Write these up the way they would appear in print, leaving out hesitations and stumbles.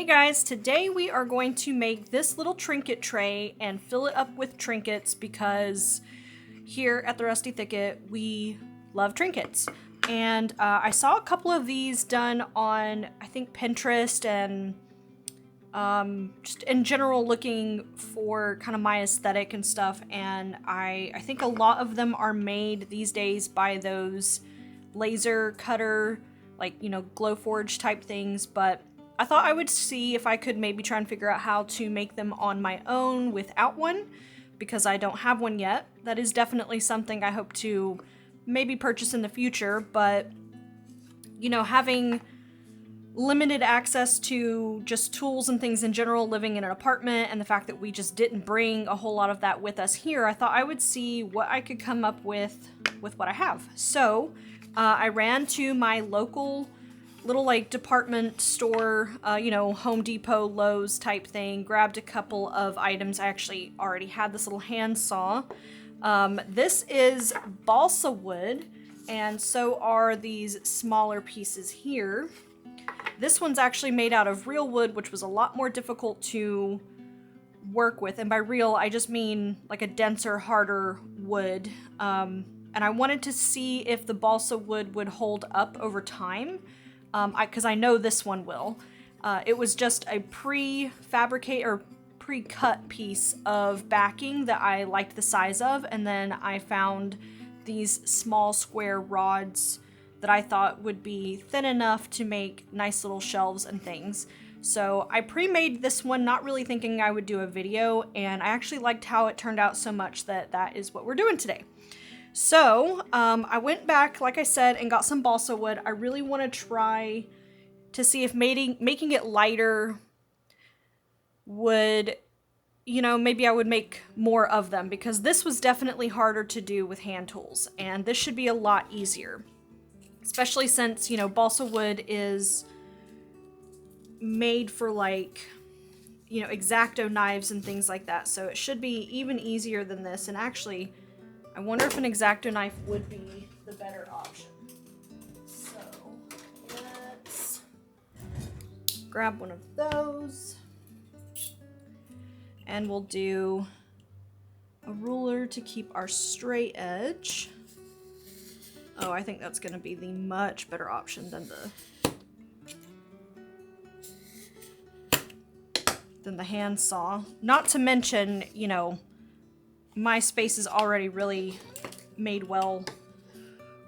Hey guys, today we are going to make this little trinket tray and fill it up with trinkets because here at the Rusty Thicket we love trinkets. And I saw a couple of these done on, I think, Pinterest and just in general looking for kind of my aesthetic and stuff. And I think a lot of them are made these days by those laser cutter, like, you know, Glowforge type things, but I thought I would see if I could maybe try and figure out how to make them on my own without one, because I don't have one yet. That is definitely something I hope to maybe purchase in the future, but, you know, having limited access to just tools and things in general, living in an apartment, and the fact that we just didn't bring a whole lot of that with us here, I thought I would see what I could come up with what I have. So I ran to my local little like department store, you know, Home Depot, Lowe's type thing, grabbed a couple of items. I actually already had this little hand saw. This is balsa wood, and so are these smaller pieces here. This one's actually made out of real wood, which was a lot more difficult to work with. And by real, I just mean like a denser, harder wood. And I wanted to see if the balsa wood would hold up over time. Because I know this one will. It was just a pre-fabricate or pre-cut piece of backing that I liked the size of, and then I found these small square rods that I thought would be thin enough to make nice little shelves and things. So I pre-made this one, not really thinking I would do a video, and I actually liked how it turned out so much that that is what we're doing today. So, I went back, like I said, and got some balsa wood. I really want to try to see if making it lighter would, you know, maybe I would make more of them, because this was definitely harder to do with hand tools, and this should be a lot easier. Especially since, you know, balsa wood is made for, like, you know, X-Acto knives and things like that, so it should be even easier than this. And actually, I wonder if an X-Acto knife would be the better option. So let's grab one of those. And we'll do a ruler to keep our straight edge. Oh, I think that's going to be the much better option than the hand saw. Not to mention, you know, my space is already really made well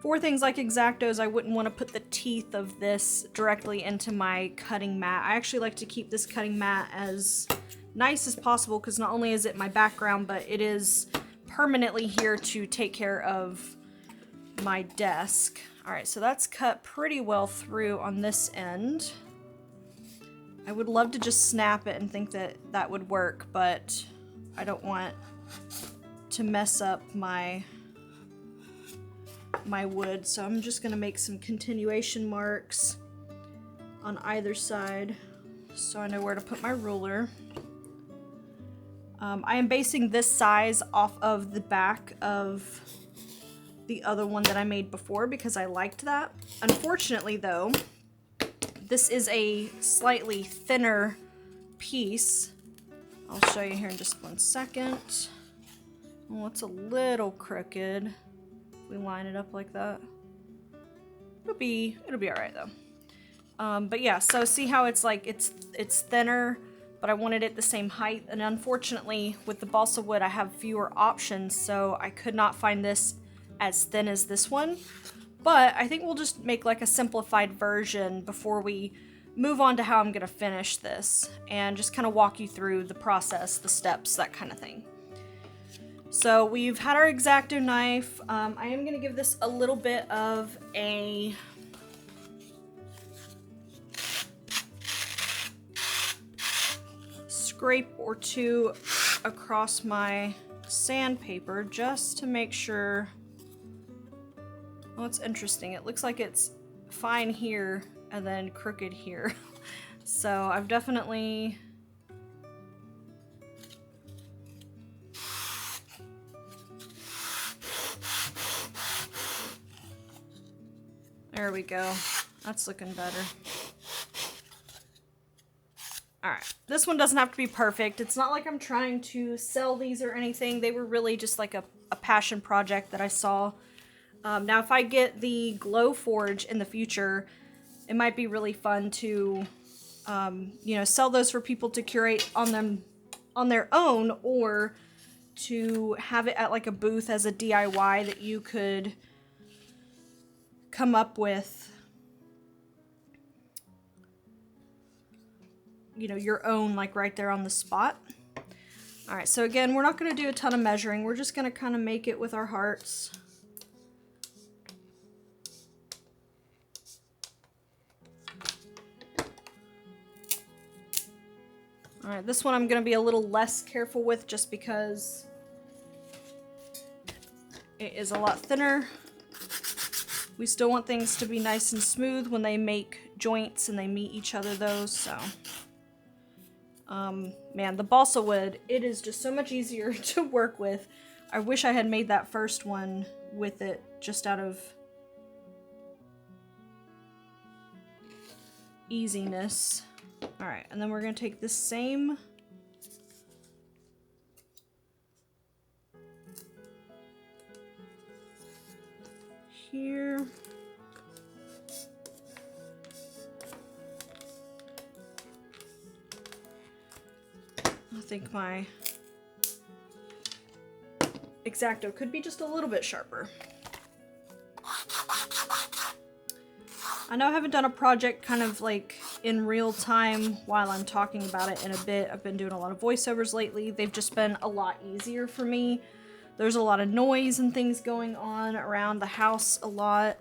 for things like X-Actos. I wouldn't want to put the teeth of this directly into my cutting mat. I actually like to keep this cutting mat as nice as possible, because not only is it my background, but it is permanently here to take care of my desk. Alright, so that's cut pretty well through on this end. I would love to just snap it and think that that would work, but I don't want to mess up my wood, so I'm just gonna make some continuation marks on either side so I know where to put my ruler. I am basing this size off of the back of the other one that I made before because I liked that. Unfortunately though, this is a slightly thinner piece. I'll show you here in just 1 second. Well, it's a little crooked. If we line it up like that, it'll be all right though. But yeah, so see how it's like it's thinner, but I wanted it the same height. And unfortunately, with the balsa wood, I have fewer options, so I could not find this as thin as this one. But I think we'll just make like a simplified version before we move on to how I'm gonna finish this, and just kind of walk you through the process, the steps, that kind of thing. So we've had our X-Acto knife. I am going to give this a little bit of a scrape or two across my sandpaper just to make sure. Well, it's interesting. It looks like it's fine here and then crooked here. So I've definitely... There we go. That's looking better. this one doesn't have to be perfect. It's not like I'm trying to sell these or anything. They were really just like a passion project that I saw. Now, if I get the Glow Forge in the future, it might be really fun to, you know, sell those for people to curate on their own, or to have it at like a booth as a DIY that you could come up with, you know, your own, like right there on the spot. All right, so again, we're not going to do a ton of measuring. We're just going to kind of make it with our hearts. All right, this one I'm going to be a little less careful with just because it is a lot thinner. We still want things to be nice and smooth when they make joints and they meet each other though, so. Man, the balsa wood, it is just so much easier to work with. I wish I had made that first one with it just out of easiness. All right, and then we're gonna take this same here. I think my X-Acto could be just a little bit sharper. I know I haven't done a project kind of like in real time while I'm talking about it in a bit. I've been doing a lot of voiceovers lately. They've just been a lot easier for me. There's a lot of noise and things going on around the house a lot.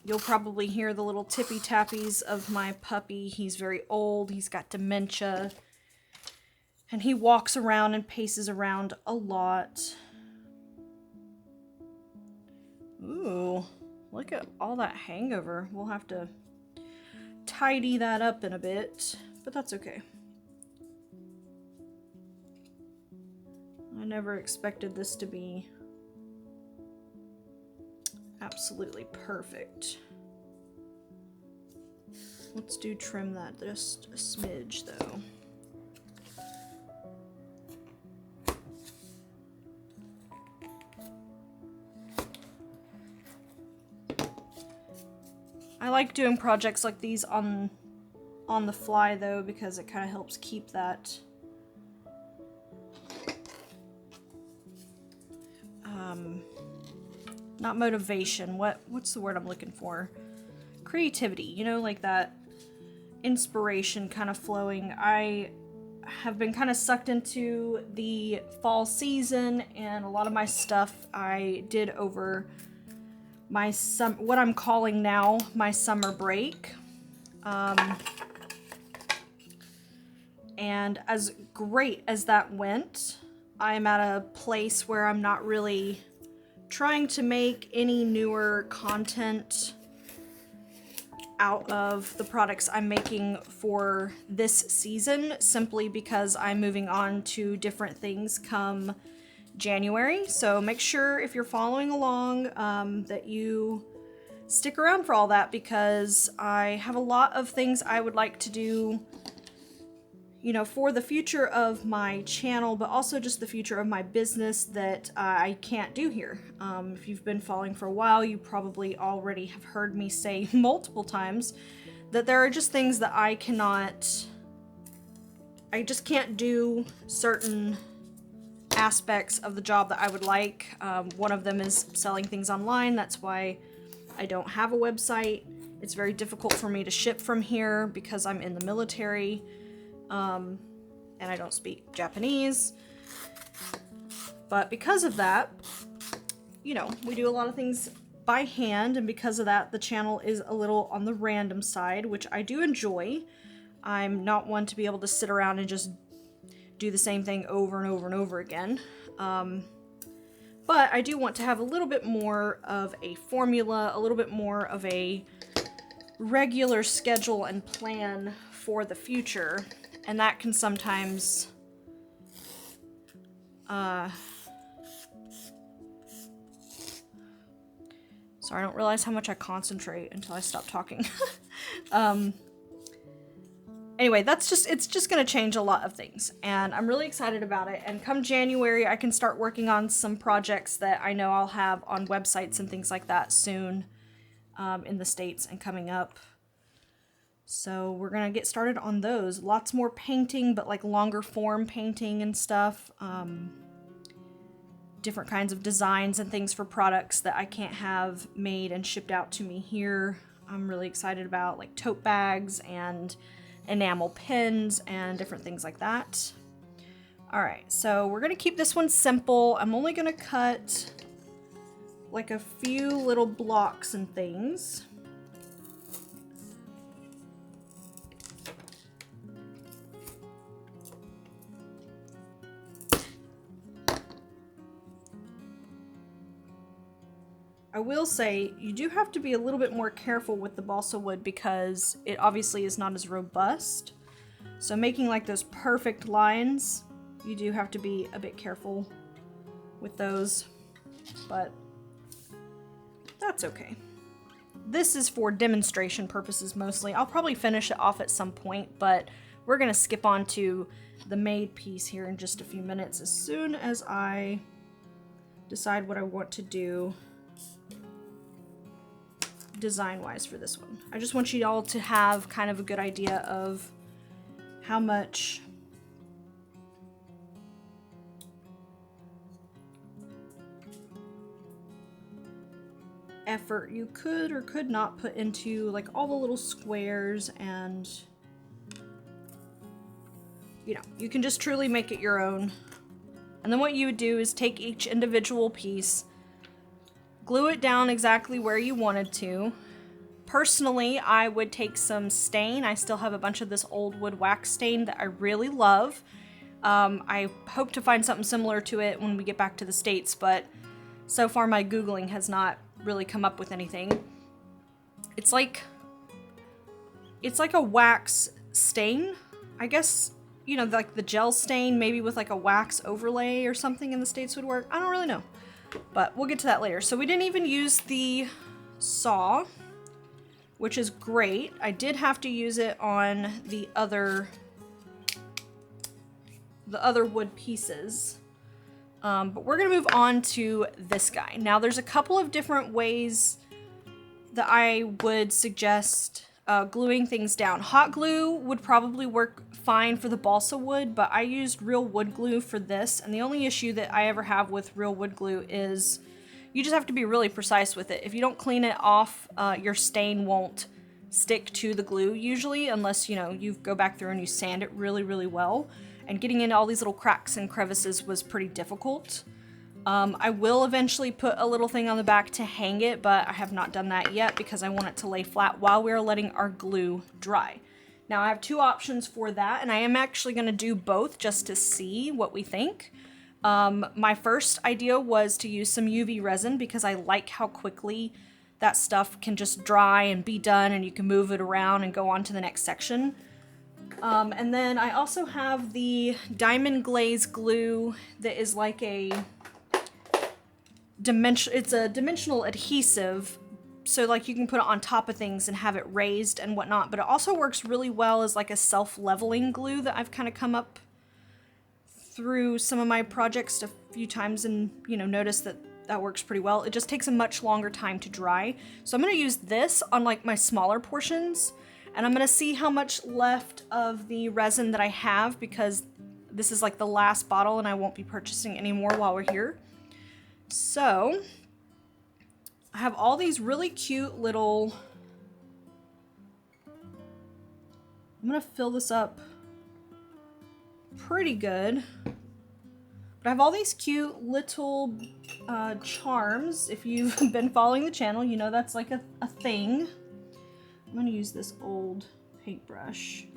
You'll probably hear the little tippy tappies of my puppy. He's very old. He's got dementia. And he walks around and paces around a lot. Ooh, look at all that hangover. We'll have to tidy that up in a bit, but that's okay. I never expected this to be absolutely perfect. Let's trim that just a smidge though. I like doing projects like these on the fly though, because it kind of helps keep that not motivation, what's the word I'm looking for? Creativity, you know, like that inspiration kind of flowing. I have been kind of sucked into the fall season, and a lot of my stuff I did over my what I'm calling now my summer break. And as great as that went, I'm at a place where I'm not really trying to make any newer content out of the products I'm making for this season, simply because I'm moving on to different things come January. So make sure if you're following along that you stick around for all that, because I have a lot of things I would like to do, you know, for the future of my channel, but also just the future of my business that I can't do here. If you've been following for a while, you probably already have heard me say multiple times that there are just things that I just can't do certain aspects of the job that I would like. One of them is selling things online. That's why I don't have a website. It's very difficult for me to ship from here because I'm in the military. And I don't speak Japanese. But because of that, you know, we do a lot of things by hand, and because of that, the channel is a little on the random side, which I do enjoy. I'm not one to be able to sit around and just do the same thing over and over and over again. But I do want to have a little bit more of a formula, a little bit more of a regular schedule and plan for the future. And that can sometimes sorry, I don't realize how much I concentrate until I stop talking. Anyway, it's just going to change a lot of things, and I'm really excited about it. And come January, I can start working on some projects that I know I'll have on websites and things like that soon, in the States and coming up. So we're going to get started on those. Lots more painting, but like longer form painting and stuff. Different kinds of designs and things for products that I can't have made and shipped out to me here. I'm really excited about, like tote bags and enamel pins and different things like that. All right, so we're gonna keep this one simple. I'm only gonna cut like a few little blocks and things. I will say you do have to be a little bit more careful with the balsa wood because it obviously is not as robust. So making like those perfect lines, you do have to be a bit careful with those, but that's okay. This is for demonstration purposes mostly. I'll probably finish it off at some point, but we're gonna skip on to the made piece here in just a few minutes as soon as I decide what I want to do design-wise for this one. I just want you all to have kind of a good idea of how much effort you could or could not put into like all the little squares, and you know, you can just truly make it your own. And then what you would do is take each individual piece, glue it down exactly where you wanted to. Personally, I would take some stain. I still have a bunch of this old wood wax stain that I really love. I hope to find something similar to it when we get back to the States, but so far my Googling has not really come up with anything. It's like a wax stain, I guess, you know, like the gel stain, maybe with like a wax overlay or something in the States would work. I don't really know. But we'll get to that later. So we didn't even use the saw, which is great. I did have to use it on the other wood pieces. But we're gonna move on to this guy. Now there's a couple of different ways that I would suggest gluing things down. Hot glue would probably work fine for the balsa wood, but I used real wood glue for this, and the only issue that I ever have with real wood glue is you just have to be really precise with it. If you don't clean it off, your stain won't stick to the glue usually, unless, you know, you go back through and you sand it really, really well. And getting into all these little cracks and crevices was pretty difficult. I will eventually put a little thing on the back to hang it, but I have not done that yet because I want it to lay flat while we're letting our glue dry. Now I have two options for that, and I am actually going to do both just to see what we think. My first idea was to use some UV resin because I like how quickly that stuff can just dry and be done, and you can move it around and go on to the next section. And then I also have the diamond glaze glue that is like it's a dimensional adhesive, so like you can put it on top of things and have it raised and whatnot, but it also works really well as like a self-leveling glue that I've kind of come up through some of my projects a few times and, you know, noticed that that works pretty well. It just takes a much longer time to dry. So I'm going to use this on like my smaller portions, and I'm going to see how much left of the resin that I have, because this is like the last bottle and I won't be purchasing any more while we're here. So I have all these really cute little, I'm going to fill this up pretty good. But I have all these cute little charms. If you've been following the channel, you know that's like a thing. I'm going to use this old paintbrush.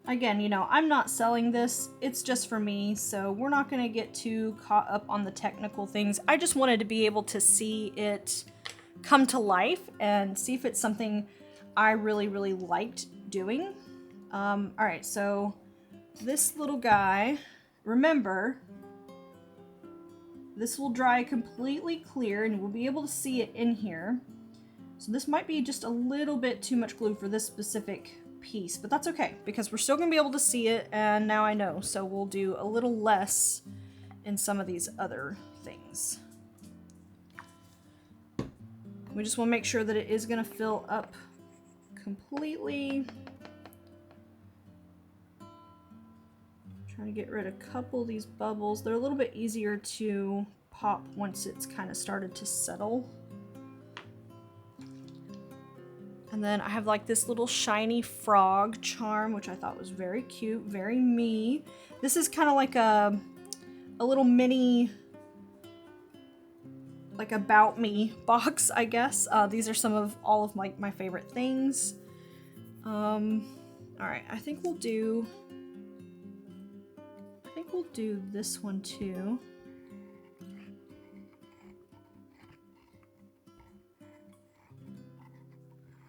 Again, you know, I'm not selling this. It's just for me, so we're not going to get too caught up on the technical things. I just wanted to be able to see it come to life and see if it's something I really, really liked doing. All right, so this little guy, remember, this will dry completely clear and we'll be able to see it in here. So this might be just a little bit too much glue for this specific piece, but that's okay because we're still gonna be able to see it, and now I know. So we'll do a little less in some of these other things. We just want to make sure that it is gonna fill up completely. Trying to get rid of a couple of these bubbles. They're a little bit easier to pop once it's kind of started to settle. And then I have like this little shiny frog charm, which I thought was very cute, very me. This is kind of like a little mini, like about me box, I guess. These are some of all of my favorite things. All right, I think we'll do this one too.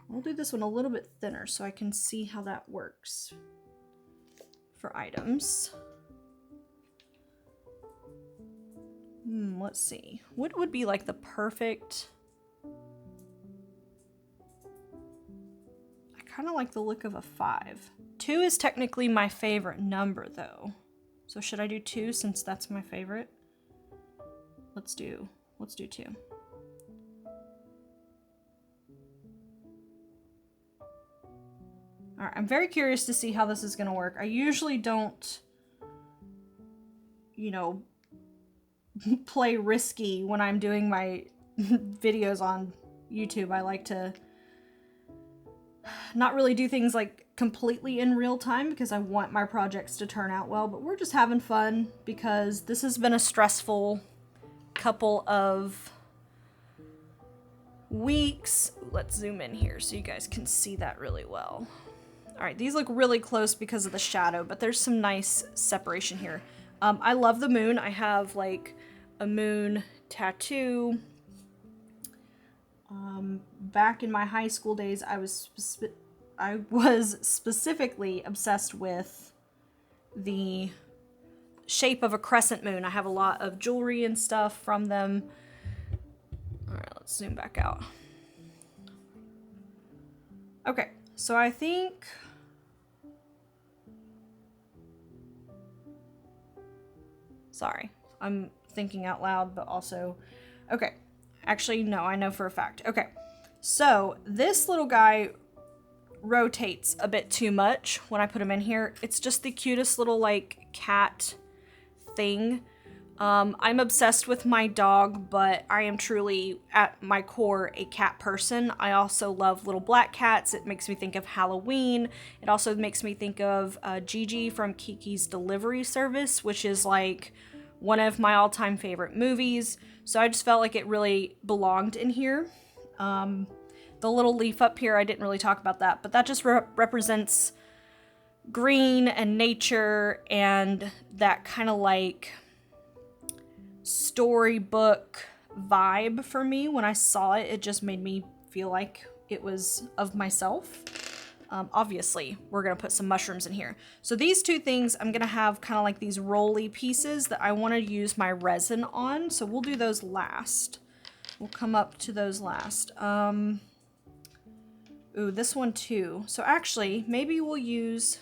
We'll do this one a little bit thinner so I can see how that works for items. Let's see. What would be like the perfect... I kind of like the look of a 5. 2 is technically my favorite number though. So should I do 2 since that's my favorite? Let's do 2. Alright, I'm very curious to see how this is going to work. I usually don't, you know, play risky when I'm doing my videos on YouTube. I like to not really do things like completely in real time because I want my projects to turn out well, but we're just having fun because this has been a stressful couple of weeks. Let's zoom in here so you guys can see that really well. All right, these look really close because of the shadow, but there's some nice separation here. I love the moon. I have like a moon tattoo. Back in my high school days, I was specifically obsessed with the shape of a crescent moon. I have a lot of jewelry and stuff from them. All right, let's zoom back out. Okay, so I think... Sorry, I'm thinking out loud, but also... Okay, actually, no, I know for a fact. Okay, so this little guy rotates a bit too much when I put him in here. It's just the cutest little, like, cat thing. I'm obsessed with my dog, but I am truly, at my core, a cat person. I also love little black cats. It makes me think of Halloween. It also makes me think of Gigi from Kiki's Delivery Service, which is like one of my all-time favorite movies. So I just felt like it really belonged in here. The little leaf up here, I didn't really talk about that, but that just represents green and nature and that kind of like storybook vibe for me. When I saw it, it just made me feel like it was of myself. Obviously, we're going to put some mushrooms in here. So these two things, I'm going to have kind of like these rolly pieces that I want to use my resin on. So we'll do those last. We'll come up to those last. Ooh, this one too. So actually, maybe we'll use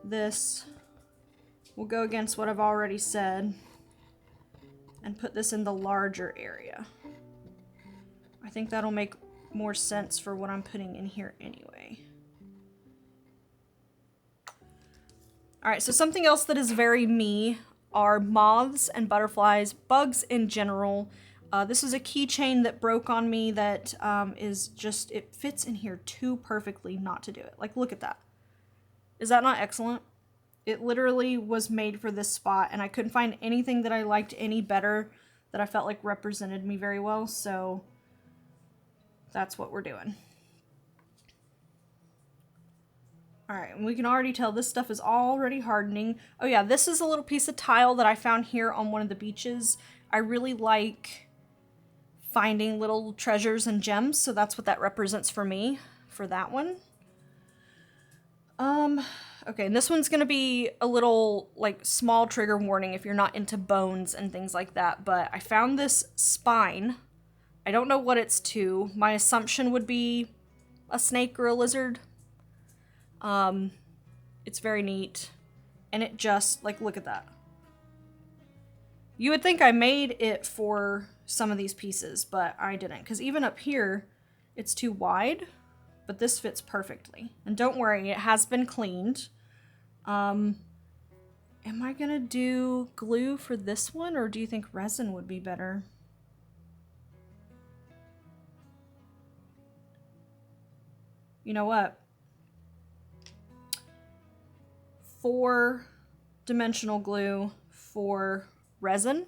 this. We'll go against what I've already said and put this in the larger area. I think that'll make more sense for what I'm putting in here anyway. All right, so something else that is very me are moths and butterflies, bugs in general. This is a keychain that broke on me that is just, it fits in here too perfectly not to do it. Like, look at that. Is that not excellent? It literally was made for this spot, and I couldn't find anything that I liked any better that I felt like represented me very well, so that's what we're doing. Alright, and we can already tell this stuff is already hardening. Oh yeah, this is a little piece of tile that I found here on one of the beaches. I really like finding little treasures and gems, so that's what that represents for me, for that one. Okay, and this one's gonna be a little, like, small trigger warning if you're not into bones and things like that, but I found this spine. I don't know what it's to. My assumption would be a snake or a lizard. It's very neat. And it just, like, look at that. You would think I made it for some of these pieces, but I didn't. Because even up here, it's too wide, but this fits perfectly. And don't worry, it has been cleaned. Am I gonna do glue for this one, or do you think resin would be better? You know what? 4-dimensional glue for resin.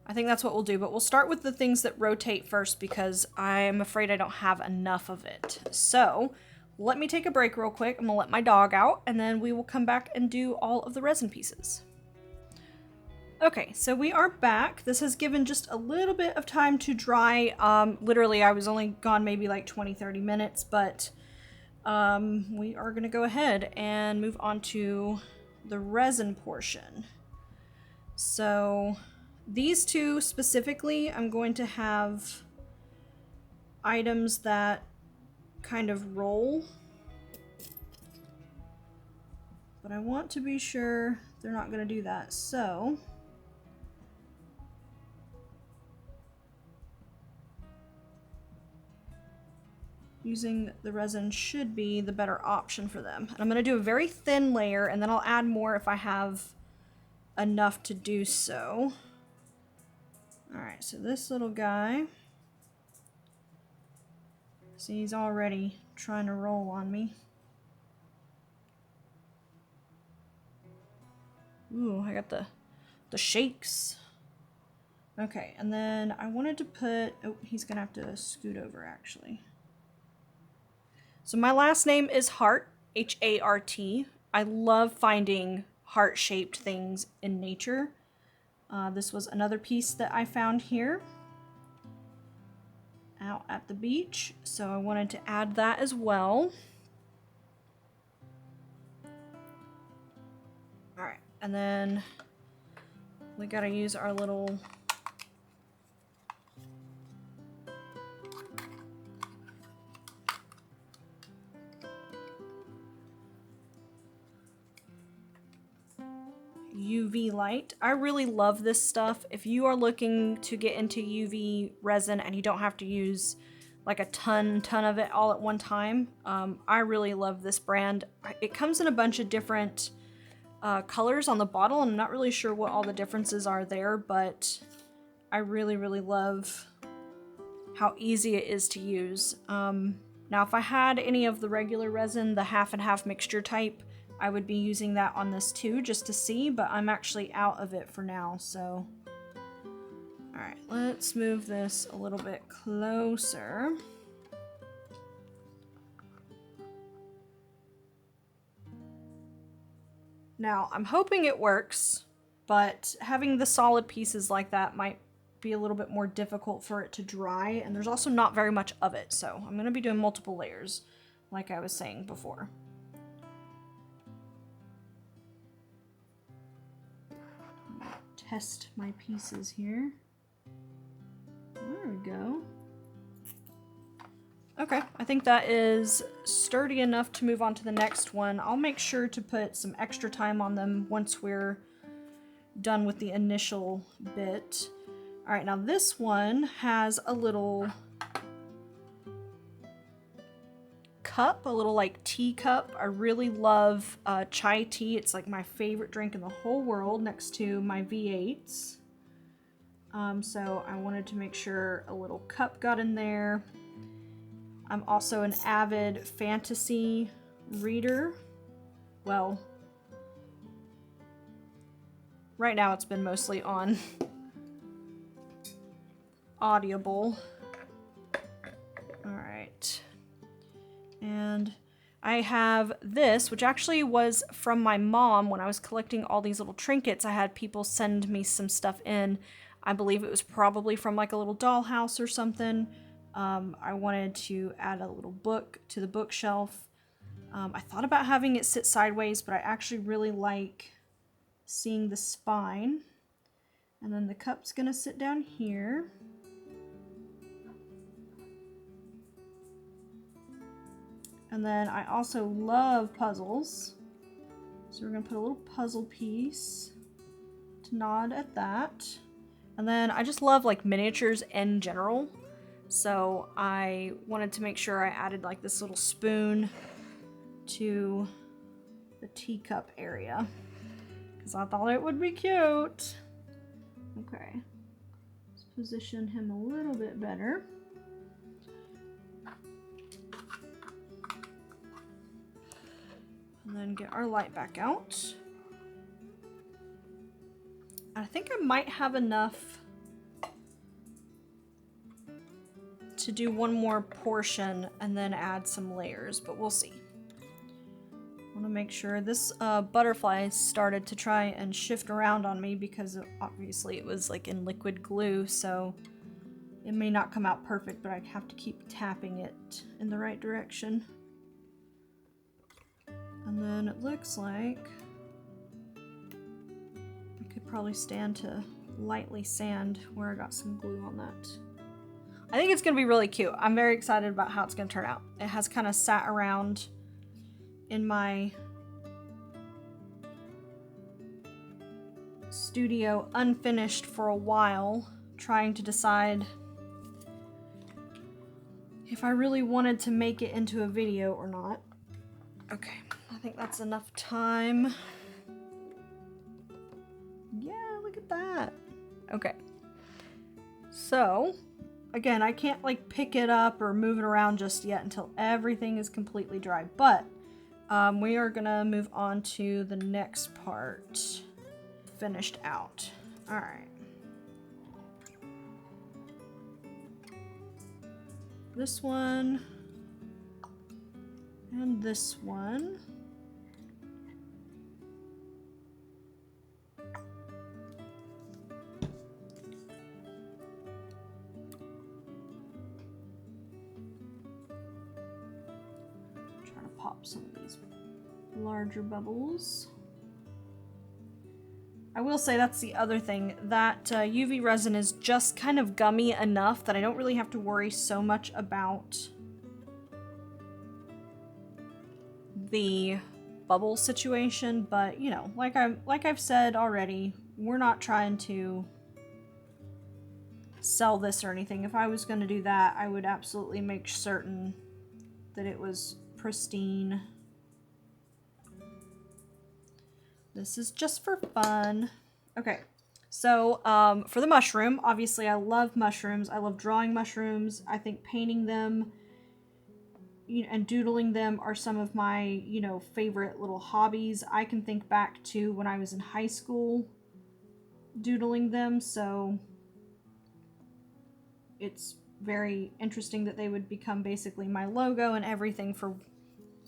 I think that's what we'll do, but we'll start with the things that rotate first because I'm afraid I don't have enough of it. So let me take a break real quick. I'm gonna let my dog out and then we will come back and do all of the resin pieces. Okay, so we are back. This has given just a little bit of time to dry. Literally, I was only gone maybe like 20-30 minutes, but we are gonna go ahead and move on to the resin portion. So these two specifically, I'm going to have items that kind of roll, but I want to be sure they're not going to do that. So using the resin should be the better option for them. And I'm going to do a very thin layer and then I'll add more if I have enough to do so. Alright, so this little guy, see, he's already trying to roll on me. Ooh, I got the shakes. Okay, and then I wanted to put, oh, he's gonna have to scoot over actually. So my last name is Hart, H-A-R-T. I love finding heart-shaped things in nature. This was another piece that I found here out at the beach, so I wanted to add that as well. Alright, and then we gotta use our little UV light. I really love this stuff. If you are looking to get into UV resin and you don't have to use like a ton of it all at one time, I really love this brand. It comes in a bunch of different colors on the bottle, and I'm not really sure what all the differences are there, but I really love how easy it is to use. Now if I had any of the regular resin, the half and half mixture type, I would be using that on this too, just to see, but I'm actually out of it for now, so. Alright, let's move this a little bit closer. Now, I'm hoping it works, but having the solid pieces like that might be a little bit more difficult for it to dry, and there's also not very much of it, so I'm going to be doing multiple layers, like I was saying before. Test my pieces here. There we go. Okay, I think that is sturdy enough to move on to the next one. I'll make sure to put some extra time on them once we're done with the initial bit. All right, now this one has a little cup, a little like tea cup. I really love chai tea. It's like my favorite drink in the whole world next to my V8s. So I wanted to make sure a little cup got in there. I'm also an avid fantasy reader. Well, right now it's been mostly on Audible. All right. And I have this, which actually was from my mom when I was collecting all these little trinkets. I had people send me some stuff in. I believe it was probably from like a little dollhouse or something. I wanted to add a little book to the bookshelf. I thought about having it sit sideways, but I actually really like seeing the spine. And then the cup's gonna sit down here. And then I also love puzzles. So we're gonna put a little puzzle piece to nod at that. And then I just love like miniatures in general. So I wanted to make sure I added like this little spoon to the teacup area, because I thought it would be cute. Okay, let's position him a little bit better. And then get our light back out. I think I might have enough to do one more portion and then add some layers, but we'll see. I want to make sure this butterfly started to try and shift around on me because obviously it was like in liquid glue, so it may not come out perfect, but I have to keep tapping it in the right direction. And then it looks like I could probably stand to lightly sand where I got some glue on that. I think it's going to be really cute. I'm very excited about how it's going to turn out. It has kind of sat around in my studio unfinished for a while, trying to decide if I really wanted to make it into a video or not. Okay, I think that's enough time. Yeah, look at that. Okay. So, again, I can't like pick it up or move it around just yet until everything is completely dry, but we are gonna move on to the next part, finished out. All right. This one and this one. Trying to pop some of these larger bubbles. I will say that's the other thing, that UV resin is just kind of gummy enough that I don't really have to worry so much about the bubble situation, but you know, like I've said already, we're not trying to sell this or anything. If I was going to do that, I would absolutely make certain that it was pristine. This is just for fun. Okay, so for the mushroom, obviously I love mushrooms. I love drawing mushrooms. I think painting them and doodling them are some of my, favorite little hobbies. I can think back to when I was in high school doodling them, so it's very interesting that they would become basically my logo and everything for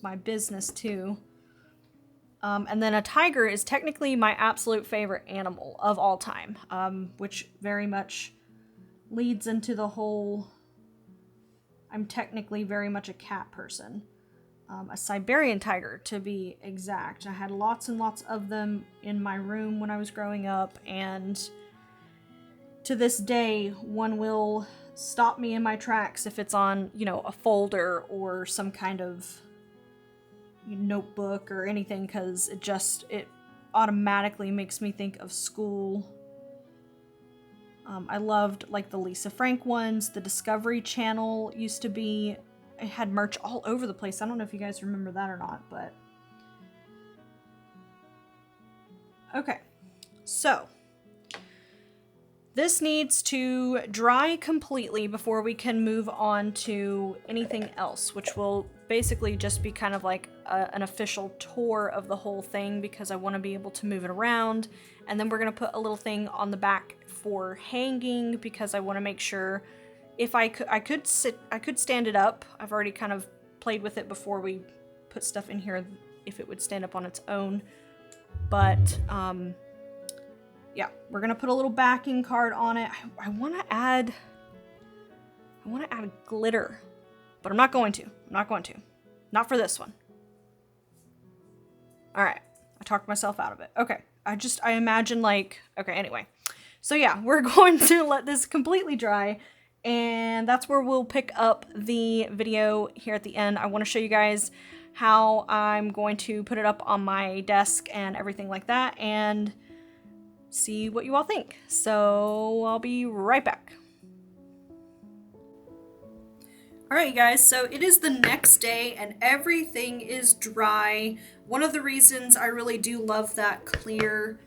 my business too. And then a tiger is technically my absolute favorite animal of all time, which very much leads into the whole, I'm technically very much a cat person. A Siberian tiger, to be exact. I had lots and lots of them in my room when I was growing up, and to this day, one will stop me in my tracks if it's on, a folder or some kind of notebook or anything, because it automatically makes me think of school. I loved like the Lisa Frank ones. The Discovery Channel used to be, it had merch all over the place. I don't know if you guys remember that or not, but okay, so this needs to dry completely before we can move on to anything else, which will basically just be kind of like an official tour of the whole thing, because I want to be able to move it around. And then we're going to put a little thing on the back for hanging, because I want to make sure if I could stand it up. I've already kind of played with it before we put stuff in here, if it would stand up on its own. But, yeah, we're gonna put a little backing card on it. I want to add glitter, but I'm not going to. Not for this one. All right. I talked myself out of it. Okay. I imagine like, okay, anyway. So yeah, we're going to let this completely dry, and that's where we'll pick up the video here at the end. I want to show you guys how I'm going to put it up on my desk and everything like that, and see what you all think. So I'll be right back. Alright, you guys, so it is the next day and everything is dry. One of the reasons I really do love that clear,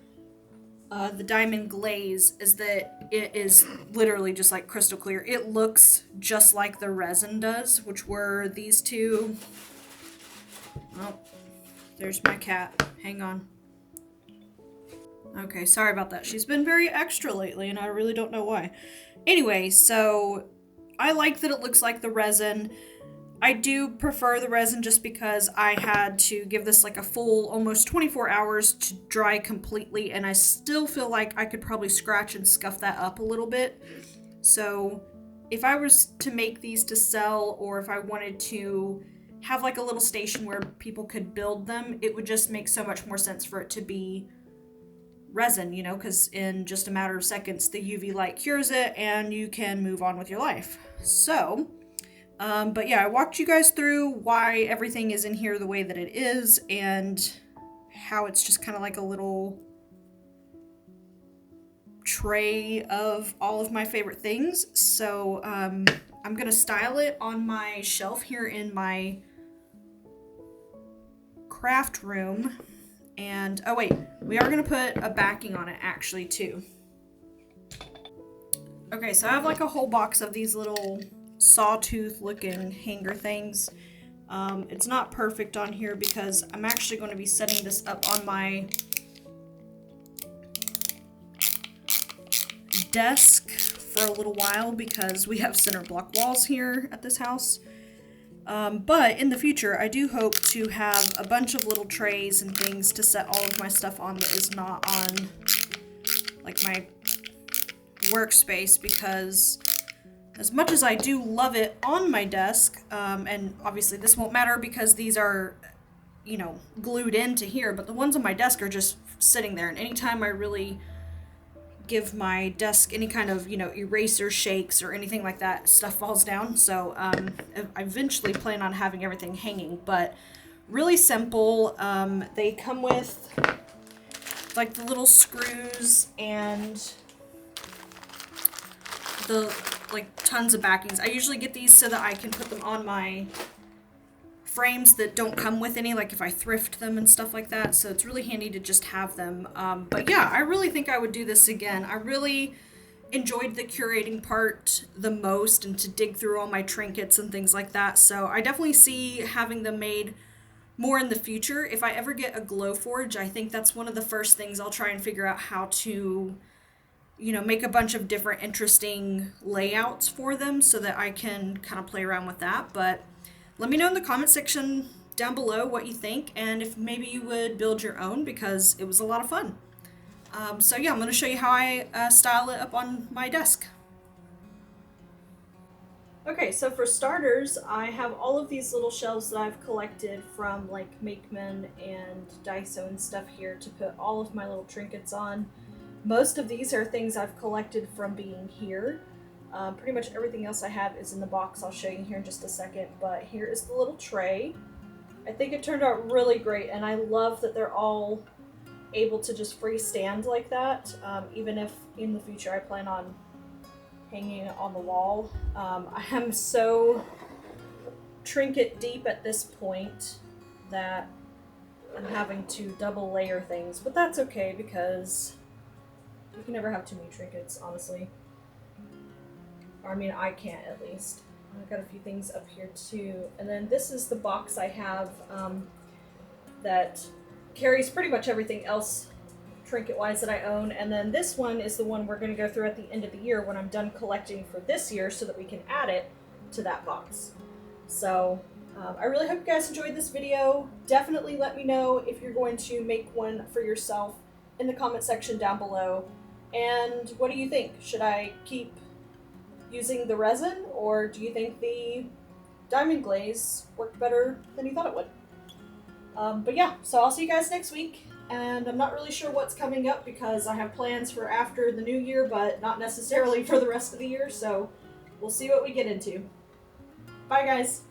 the diamond glaze, is that it is literally just like crystal clear. It looks just like the resin does, which were these two. Oh, there's my cat. Hang on. Okay, sorry about that. She's been very extra lately and I really don't know why. Anyway, so I like that it looks like the resin. I do prefer the resin just because I had to give this like a full almost 24 hours to dry completely, and I still feel like I could probably scratch and scuff that up a little bit. So if I was to make these to sell, or if I wanted to have like a little station where people could build them, it would just make so much more sense for it to be resin, you know, because in just a matter of seconds the UV light cures it and you can move on with your life. So but yeah, I walked you guys through why everything is in here the way that it is, and how it's just kind of like a little tray of all of my favorite things. So I'm gonna style it on my shelf here in my craft room. And oh wait, we are gonna put a backing on it actually too. Okay, so I have like a whole box of these little sawtooth looking hanger things. It's not perfect on here because I'm actually going to be setting this up on my desk for a little while because we have center block walls here at this house. But in the future, I do hope to have a bunch of little trays and things to set all of my stuff on that is not on like my workspace, because as much as I do love it on my desk, and obviously this won't matter because these are, you know, glued into here, but the ones on my desk are just sitting there, and anytime I really give my desk any kind of, you know, eraser shakes or anything like that, stuff falls down. So I eventually plan on having everything hanging, but really simple. They come with like the little screws and the like tons of backings. I usually get these so that I can put them on my frames that don't come with any, like if I thrift them and stuff like that. So it's really handy to just have them. But yeah, I really think I would do this again. I really enjoyed the curating part the most, and to dig through all my trinkets and things like that. So I definitely see having them made more in the future. If I ever get a Glowforge, I think that's one of the first things I'll try and figure out how to, you know, make a bunch of different interesting layouts for them so that I can kind of play around with that. But let me know in the comment section down below what you think, and if maybe you would build your own, because it was a lot of fun. So yeah, I'm going to show you how I style it up on my desk. Okay, so for starters, I have all of these little shelves that I've collected from like 𝍊𝑋𝑼𝑚 and Daiso and stuff here to put all of my little trinkets on. Most of these are things I've collected from being here. Pretty much everything else I have is in the box. I'll show you here in just a second, but here is the little tray. I think it turned out really great, and I love that they're all able to just freestand like that, even if in the future I plan on hanging it on the wall. I am so trinket deep at this point that I'm having to double layer things, but that's okay because you can never have too many trinkets, honestly. Or, I mean, I can't, at least. I've got a few things up here too. And then this is the box I have that carries pretty much everything else trinket-wise that I own. And then this one is the one we're going to go through at the end of the year when I'm done collecting for this year, so that we can add it to that box. So I really hope you guys enjoyed this video. Definitely let me know if you're going to make one for yourself in the comment section down below. And what do you think? Should I keep using the resin, or do you think the diamond glaze worked better than you thought it would? But yeah, so I'll see you guys next week. And I'm not really sure what's coming up because I have plans for after the new year, but not necessarily for the rest of the year. So we'll see what we get into. Bye, guys.